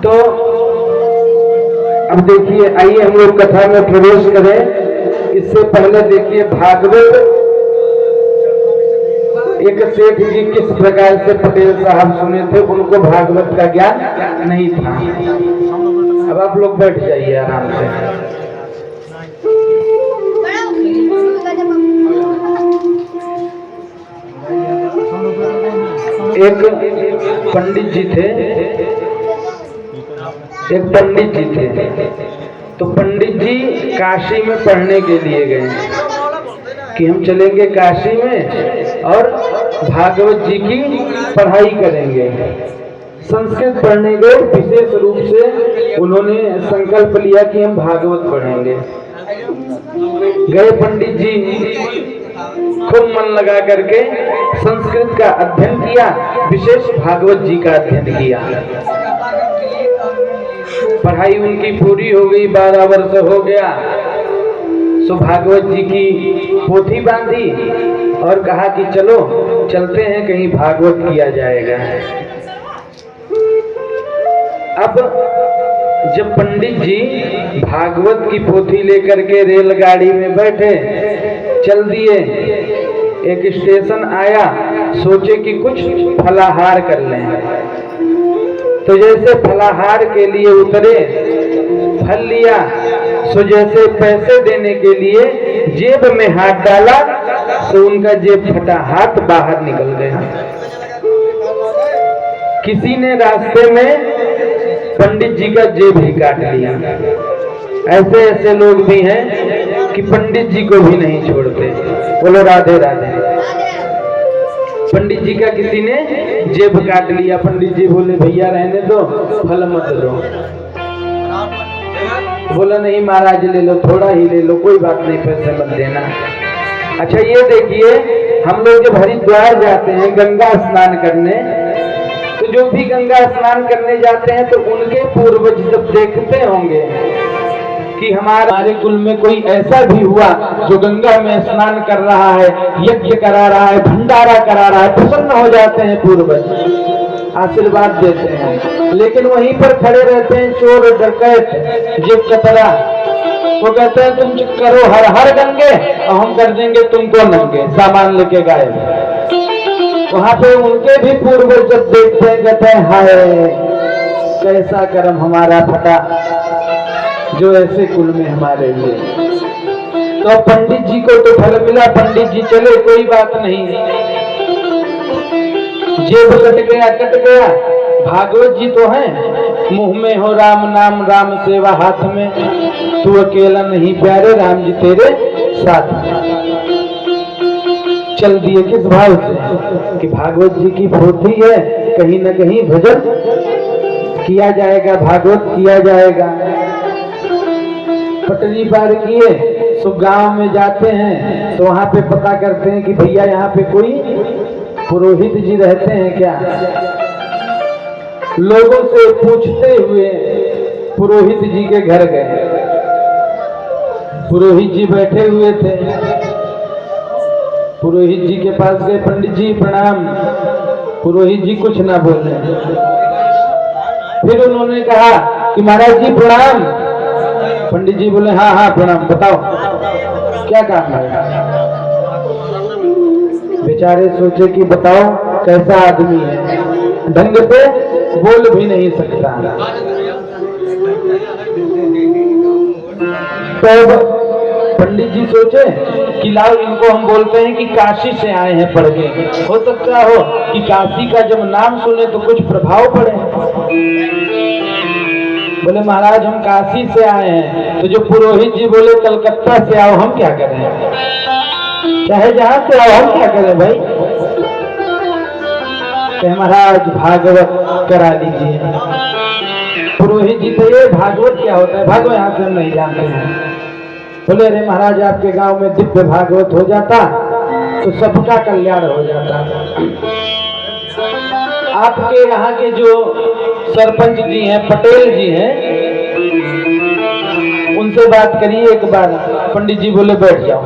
तो अब देखिए, आइए हम लोग कथा में प्रवेश करें। इससे पहले देखिए भागवत एक सेठ जी किस प्रकार से पटेल साहब सुने थे, उनको भागवत का ज्ञान नहीं था। अब आप लोग बैठ जाइए आराम से। एक पंडित जी थे, तो पंडित जी काशी में पढ़ने के लिए गए कि हम चलेंगे काशी में और भागवत जी की पढ़ाई करेंगे। संस्कृत पढ़ने गए, विशेष रूप से उन्होंने संकल्प लिया कि हम भागवत पढ़ेंगे। गए पंडित जी, खूब मन लगा करके संस्कृत का अध्ययन किया, विशेष भागवत जी का अध्ययन किया। पढ़ाई उनकी पूरी हो गई, 12 वर्ष हो गया। सो भागवत जी की पोथी बांधी और कहा कि चलो चलते हैं, कहीं भागवत किया जाएगा। अब जब पंडित जी भागवत की पोथी लेकर के रेलगाड़ी में बैठे, चल दिए। एक स्टेशन आया, सोचे कि कुछ फलाहार कर लें। तो जैसे फलाहार के लिए उतरे, फल लिया, सो जैसे पैसे देने के लिए जेब में हाथ डाला तो उनका जेब फटा, हाथ बाहर निकल गया। किसी ने रास्ते में पंडित जी का जेब ही काट लिया। ऐसे ऐसे लोग भी हैं कि पंडित जी को भी नहीं छोड़ते। बोलो राधे राधे। पंडित जी का किसी ने जेब काट लिया। पंडित जी बोले भैया रहने दो, फल मत दो। बोला नहीं महाराज ले लो, थोड़ा ही ले लो, कोई बात नहीं, पैसे मत देना। अच्छा ये देखिए, हम लोग जब हरिद्वार जाते हैं गंगा स्नान करने, तो जो भी गंगा स्नान करने जाते हैं तो उनके पूर्वज जब देखते होंगे कि हमारे कुल में कोई ऐसा भी हुआ जो गंगा में स्नान कर रहा है, यज्ञ करा रहा है, भंडारा करा रहा है, प्रसन्न हो जाते हैं पूर्वज, आशीर्वाद देते हैं। लेकिन वहीं पर खड़े रहते हैं चोर डकैत जेब कतरा, वो कहते हैं तुम करो हर हर गंगे और हम कर देंगे तुमको नंगे, सामान लेके गायब। वहां पे उनके भी पूर्वज जब देखते हैं कहते हैं हाय कैसा कर्म हमारा फटा जो ऐसे कुल में हमारे लिए। तो पंडित जी को तो फल मिला, पंडित जी चले, कोई बात नहीं, जेब कट गया। भागवत जी तो हैं, मुंह में हो राम नाम राम सेवा हाथ में, तू अकेला नहीं प्यारे राम जी तेरे साथ। चल दिए किस भाव से कि भागवत जी की पोथी है, कहीं न कहीं भजन किया जाएगा, भागवत किया जाएगा। पटरी पार किए, सो गांव में जाते हैं तो वहां पे पता करते हैं कि भैया यहाँ पे कोई पुरोहित जी रहते हैं क्या। लोगों से पूछते हुए पुरोहित जी के घर गए। पुरोहित जी बैठे हुए थे, पुरोहित जी के पास गए, पंडित जी प्रणाम। पुरोहित जी कुछ ना बोले। फिर उन्होंने कहा कि महाराज जी प्रणाम। पंडित जी बोले हाँ हाँ प्रणाम, बताओ क्या काम है। बेचारे सोचे कि बताओ कैसा आदमी है, ढंग से बोल भी नहीं सकता। तो पंडित जी सोचे कि लाओ इनको हम बोलते हैं कि काशी से आए हैं पढ़ के, हो सकता हो कि काशी का जब नाम सुने तो कुछ प्रभाव पड़े। बोले महाराज हम काशी से आए हैं। तो जो पुरोहित जी बोले कलकत्ता से आओ, हम क्या करें, चाहे जहां से आओ हम क्या करें भाई। कहे महाराज भागवत करा लीजिए। पुरोहित जी तो ये भागवत क्या होता है, भागवत यहाँ से हम नहीं जानते हैं। बोले अरे महाराज आपके गांव में दिव्य भागवत हो जाता तो सबका कल्याण हो जाता। आपके यहाँ के जो सरपंच जी हैं, पटेल जी हैं, उनसे बात करिए एक बार। पंडित जी बोले बैठ जाओ।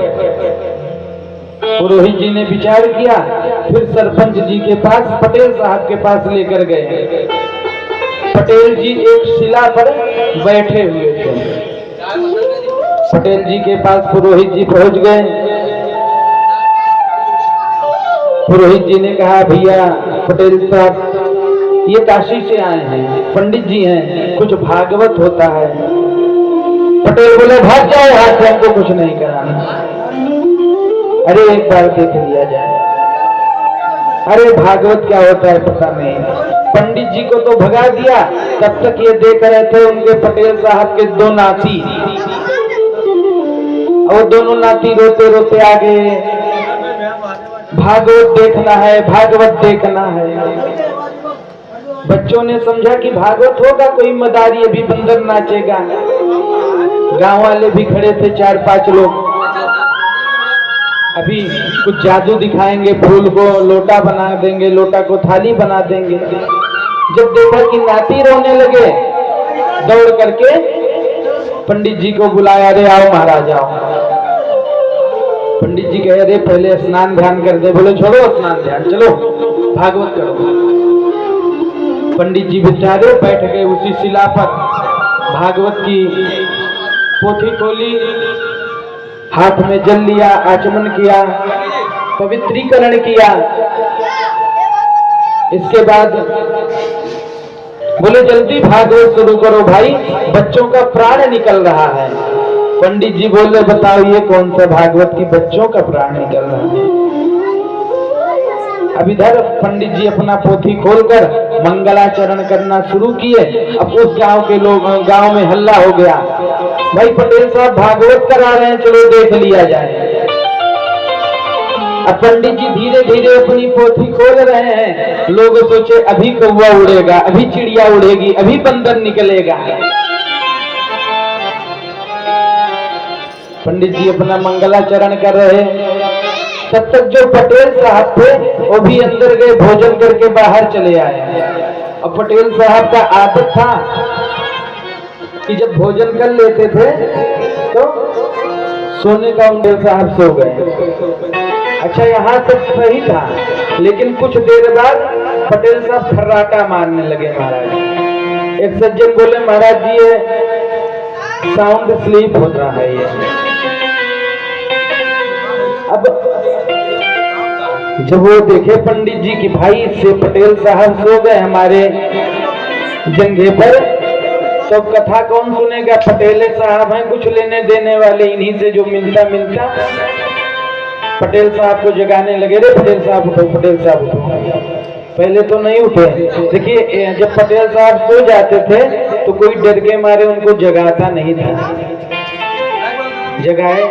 पुरोहित जी ने विचार किया, फिर सरपंच जी के पास, पटेल साहब के पास लेकर गए। पटेल जी एक शिला पर बैठे हुए थे। पटेल जी के पास पुरोहित जी पहुंच गए। पुरोहित जी ने कहा, भैया पटेल साहब ये काशी से आए हैं, पंडित जी हैं, कुछ भागवत होता है। पटेल बोले, भाग जाओ यहाँ से, हमको कुछ नहीं कराना। अरे एक बार देख लिया जाए। अरे भागवत क्या होता है पता नहीं। पंडित जी को तो भगा दिया। तब तक ये देख रहे थे उनके पटेल साहब के दो नाती, और दोनों नाती रोते रोते आ गए, भागवत देखना है, भागवत देखना है। बच्चों ने समझा कि भागवत होगा, कोई मदारी अभी बंदर नाचेगा। गांव वाले भी खड़े थे, 4-5 लोग, अभी कुछ जादू दिखाएंगे, फूल को लोटा बना देंगे, लोटा को थाली बना देंगे। जब देखा कि नाती रोने लगे, दौड़ करके पंडित जी को बुलाया। अरे आओ महाराज आओ। पंडित जी कह रहे पहले स्नान ध्यान कर दे। बोले छोड़ो स्नान ध्यान, चलो भागवत करो। पंडित जी बेचारे बैठ गए उसी शिला पर, भागवत की पोथी खोली, हाथ में जल लिया, आचमन किया, पवित्रीकरण किया। इसके बाद बोले जल्दी भागवत शुरू करो भाई, बच्चों का प्राण निकल रहा है। पंडित जी बोले बताओ ये कौन सा भागवत की बच्चों का प्राण निकल रहा है। अब इधर पंडित जी अपना पोथी खोलकर मंगलाचरण करना शुरू किए। अब उस गांव के लोग, गांव में हल्ला हो गया, भाई पटेल साहब भागवत करा रहे हैं, चलो देख लिया जाए। अब पंडित जी धीरे धीरे अपनी पोथी खोल रहे हैं। लोग सोचे अभी कौवा उड़ेगा, अभी चिड़िया उड़ेगी, अभी बंदर निकलेगा। पंडित जी अपना मंगलाचरण कर रहे। तब तक जो पटेल साहब थे वो भी अंदर गए, भोजन करके बाहर चले आए। और पटेल साहब का आदत था कि जब भोजन कर लेते थे तो सोने का, पटेल साहब सो गए। अच्छा यहाँ तक सही था, लेकिन कुछ देर बाद पटेल साहब खर्राटा मारने लगे महाराज। एक सज्जन बोले महाराज जी ये साउंड स्लीप हो रहा है ये। अब जब वो देखे पंडित जी की भाई से पटेल साहब सो गए हमारे जंघे पर, तो कथा कौन सुनेगा, पटेल साहब हैं कुछ लेने देने वाले, इन्हीं से जो मिलता मिलता। पटेल साहब को जगाने लगे, रे पटेल साहब उठो, पटेल साहब उठो। पहले तो नहीं उठे। देखिए जब पटेल साहब सो जाते थे तो कोई डर के मारे उनको जगाता नहीं था। जगाए,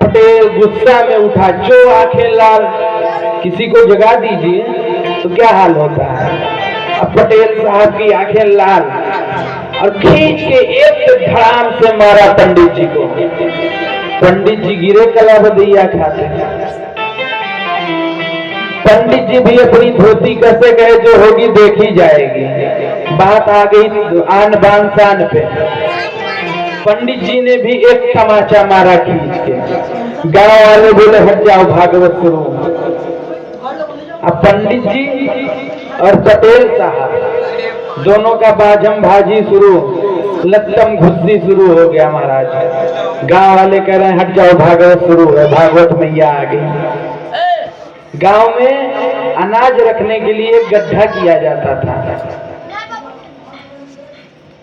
पटेल गुस्सा में उठा, जो आंखें लाल। किसी को जगा दीजिए तो क्या हाल होता है। अब पटेल साहब की आंखें लाल, और खींच के एक धड़ाम से मारा पंडित जी को। पंडित जी गिरे कला बदैया खाते। पंडित जी भी अपनी धोती कैसे गए, जो होगी देखी जाएगी। बात आ गई आन बान शान पे। पंडित जी ने भी एक तमाचा मारा खींच के। गांव वाले बोले हट जाओ भागवत शुरू। अब पंडित जी और पटेल साहब दोनों का बाजम भाजी शुरू, लत्तम घुस्सी शुरू हो गया महाराज। गांव वाले कह रहे हैं हट जाओ भागवत शुरू है, भागवत मैया आ गई। गांव में अनाज रखने के लिए गड्ढा किया जाता था।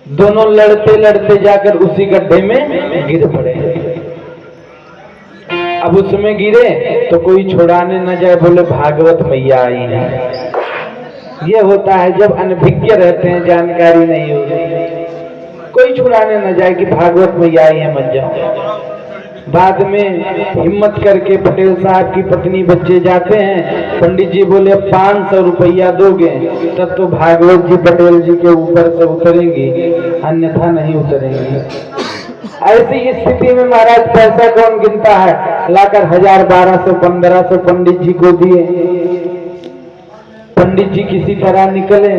दोनों लड़ते लड़ते जाकर उसी गड्ढे में गिर पड़े। अब उसमें गिरे तो कोई छुड़ाने न जाए, बोले भागवत मैया आई है। ये होता है जब अनभिज्ञ रहते हैं, जानकारी नहीं होती, कोई छुड़ाने न जाए कि भागवत मैया आई है, मत जाओ। बाद में हिम्मत करके पटेल साहब की पत्नी बच्चे जाते हैं। पंडित जी बोले 500 रुपया दोगे तब तो भागवत जी पटेल जी के ऊपर से उतरेंगी, अन्यथा नहीं उतरेंगी। ऐसी स्थिति में महाराज पैसा कौन गिनता है, लाकर 1000, 1200, 1500 पंडित जी को दिए। पंडित जी किसी तरह निकले,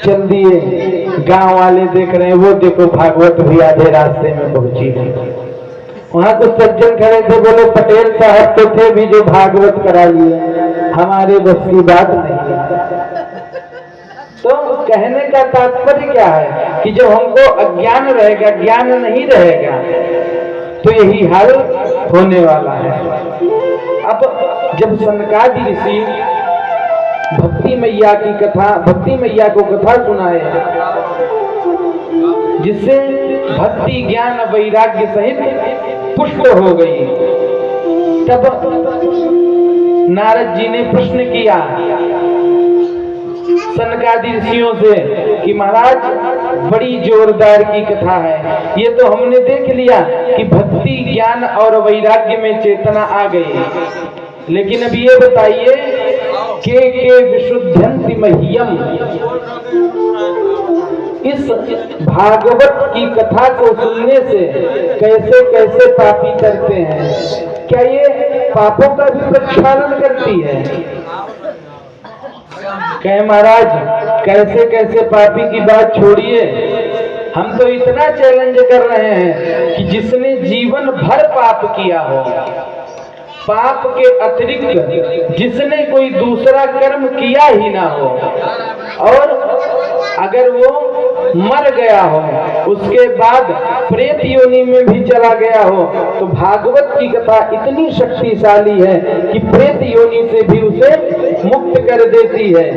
चल दिए। गांव वाले देख रहे हैं, वो देखो भागवत भी आधे रास्ते में पहुंची गई। वहां कुछ सज्जन खड़े थे, बोले पटेल साहब तो थे भी जो भागवत करा लिए, हमारे बस की बात नहीं। तो कहने का तात्पर्य क्या है कि जब हमको अज्ञान रहेगा, ज्ञान नहीं रहेगा, तो यही हाल होने वाला है। अब जब सनकादि ऋषि भक्ति मैया की कथा, भक्ति मैया को कथा सुनाए, जिससे भक्ति ज्ञान वैराग्य सहित पुष्ट हो गई, तब नारद जी ने प्रश्न किया सनकादि ऋषियों से कि महाराज बड़ी जोरदार की कथा है, ये तो हमने देख लिया कि भक्ति ज्ञान और वैराग्य में चेतना आ गई, लेकिन अब ये बताइए के विशुद्धंति मह्यम, इस भागवत की कथा को सुनने से कैसे कैसे पापी करते हैं, क्या ये पापों का भी प्रक्षालन करती है? कहे महाराज कैसे कैसे पापी की बात छोड़िए, हम तो इतना चैलेंज कर रहे हैं कि जिसने जीवन भर पाप किया हो, पाप के अतिरिक्त जिसने कोई दूसरा कर्म किया ही ना हो, और अगर वो मर गया हो, उसके बाद प्रेत योनि में भी चला गया हो, तो भागवत की कथा इतनी शक्तिशाली है कि प्रेत योनि से भी उसे मुक्त कर देती है।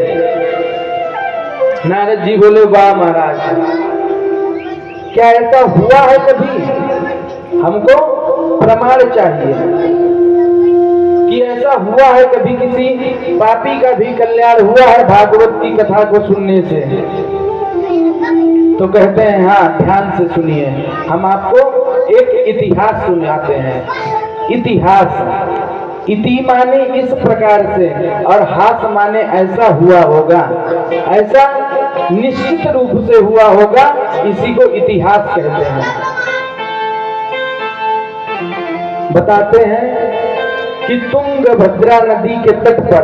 नारद जी बोले वाह महाराज, क्या ऐसा हुआ है कभी? हमको प्रमाण चाहिए कि ऐसा हुआ है कभी, किसी पापी का भी कल्याण हुआ है भागवत की कथा को सुनने से? तो कहते हैं हाँ, ध्यान से सुनिए, हम आपको एक इतिहास सुनाते हैं। इतिहास, इति माने इस प्रकार से और हास माने ऐसा हुआ होगा, ऐसा निश्चित रूप से हुआ होगा, इसी को इतिहास कहते हैं। बताते हैं कि तुंगभद्रा नदी के तट पर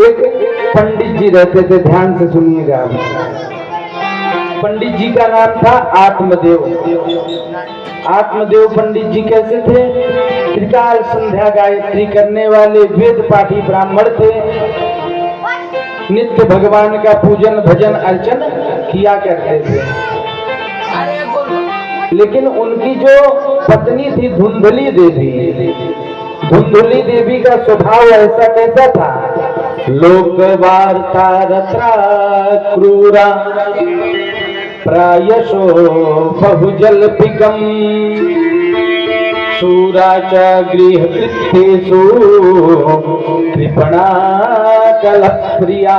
एक पंडित जी रहते थे। ध्यान से सुनिएगा, पंडित जी का नाम था आत्मदेव। आत्मदेव पंडित जी कैसे थे? त्रिकाल संध्या गायत्री करने वाले वेद पाठी ब्राह्मण थे। नित्य भगवान का पूजन भजन अर्चन किया करते थे। लेकिन उनकी जो पत्नी थी धुंधली देवी, धुंधली देवी का स्वभाव ऐसा कैसा था? लोक वार्ता रत्रा क्रूरा प्रायशो बहुजल्पिकम शूरा च गृहकृत्येषु कृपणा कलप्रिया।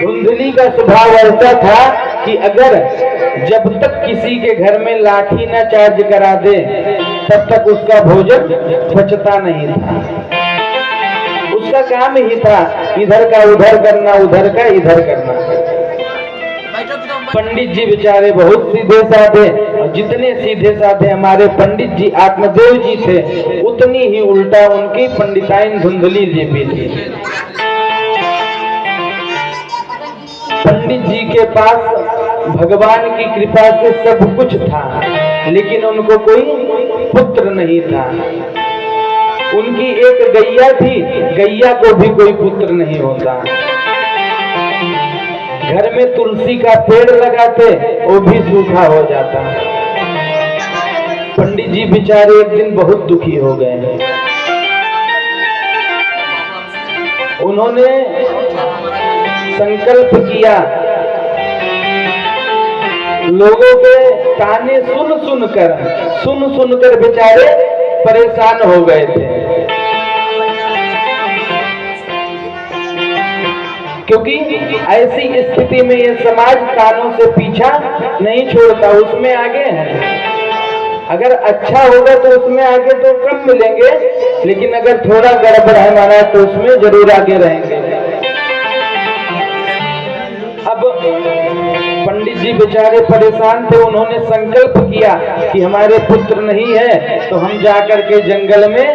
धुंधली का स्वभाव ऐसा था कि अगर जब तक किसी के घर में लाठी न चार्ज करा दे तब तक उसका भोजन पचता नहीं था। उसका काम ही था इधर का उधर करना, उधर का इधर करना। पंडित जी बेचारे बहुत सीधे साधे, और जितने सीधे साधे हमारे पंडित जी आत्मदेव जी थे, उतनी ही उल्टा उनकी पंडिताइन धुंधली जी भी थी। पंडित जी के पास भगवान की कृपा से सब कुछ था, लेकिन उनको कोई पुत्र नहीं था। उनकी एक गैया थी, गैया को भी कोई पुत्र नहीं होता। घर में तुलसी का पेड़ लगाते, वो भी सूखा हो जाता। पंडित जी बेचारे एक दिन बहुत दुखी हो गए। उन्होंने संकल्प किया, लोगों के ताने सुन सुनकर बेचारे परेशान हो गए थे, क्योंकि ऐसी स्थिति में ये समाज कानों से पीछा नहीं छोड़ता, उसमें आगे है। अगर अच्छा होगा तो उसमें आगे तो कम मिलेंगे, लेकिन अगर थोड़ा गड़बड़ है हमारा तो उसमें जरूर आगे रहेंगे। अब पंडित जी बेचारे परेशान थे। उन्होंने संकल्प किया कि हमारे पुत्र नहीं है तो हम जाकर के जंगल में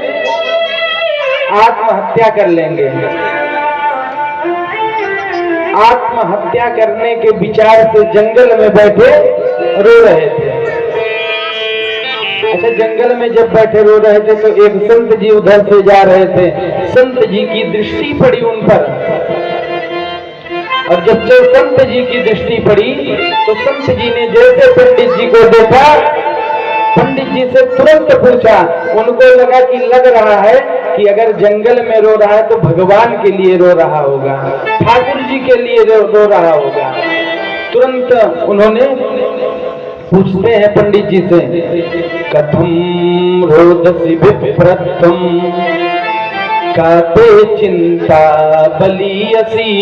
आत्महत्या कर लेंगे। आत्महत्या करने के विचार से जंगल में बैठे रो रहे थे। अच्छा, जंगल में जब बैठे रो रहे थे तो एक संत जी उधर से जा रहे थे। संत जी की दृष्टि पड़ी उन पर। और जब संत जी की दृष्टि पड़ी तो संत जी ने जैसे पंडित जी को देखा, पंडित जी से तुरंत पूछा। उनको लगा कि लग रहा है कि अगर जंगल में रो रहा है तो भगवान के लिए रो रहा होगा, ठाकुर जी के लिए रो रहा होगा। तुरंत उन्होंने पूछते हैं पंडित जी से, कथम रोदसी विप्रत्वम काते चिंता बलियसी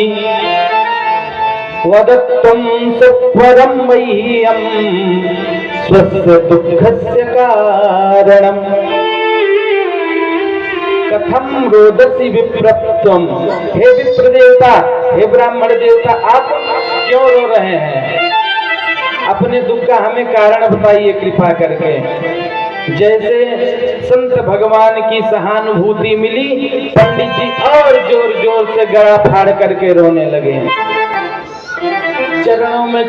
वदत्तम सत्वरम मह्यम स्वस्य दुःखस्य कारणम। कथम रोदसी विप्रत्वम, हे विप्र देवता, हे ब्राह्मण देवता, आप क्यों रो रहे हैं? अपने दुख का हमें कारण बताइए कृपा करके। जैसे संत भगवान की सहानुभूति मिली, पंडित जी और जोर जोर से गला फाड़ करके रोने लगे, चरणों में